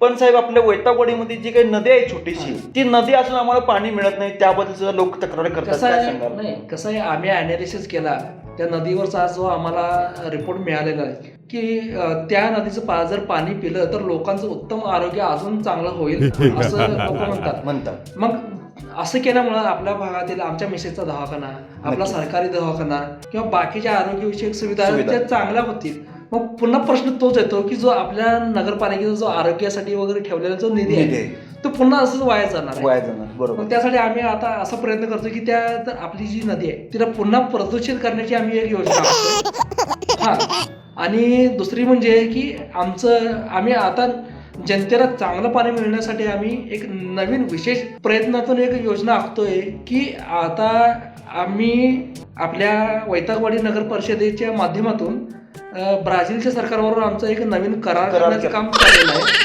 पण साहेब आपल्या वैतागवाडीमध्ये जी काही नदी आहे छोटीशी ती नदी असून आम्हाला पाणी मिळत नाही, त्याबद्दल सुद्धा लोक तक्रार करतात. कसं काय आहे सांगाल? नाही कसं आहे, आम्ही अनालिसिस केला त्या नदीवरचा जो आम्हाला रिपोर्ट मिळालेला आहे की त्या नदीचं जर पाणी पिलं तर लोकांचं उत्तम आरोग्य अजून चांगलं होईल असं लोक म्हणतात. मग असं केल्यामुळं आपल्या भागातील आमच्या मिसेसचा दवाखाना, आपला सरकारी दवाखाना किंवा बाकीच्या आरोग्यविषयक सुविधा त्या चांगल्या होतील. मग पुन्हा प्रश्न तोच येतो की जो आपल्या नगरपालिकेचा जो आरोग्यासाठी वगैरे ठेवलेला जो निधी आहे तो पुन्हा असंच वाया जाणार आहे. बरोबर. मग त्यासाठी आम्ही आता असा प्रयत्न करतो की त्या तर आपली जी नदी आहे तिला पुन्हा प्रदूषित करण्याची आम्ही एक योजना आखतो. हा, आणि दुसरी म्हणजे की आम्ही आता जनतेला चांगलं पाणी मिळण्यासाठी आम्ही एक नवीन विशेष प्रयत्नातून एक योजना आखतोय की आता आम्ही आपल्या वैतागवाडी नगर परिषदेच्या माध्यमातून ब्राझीलच्या सरकारबरोबर आमचं एक नवीन करार करण्याचं काम चाललेलं आहे.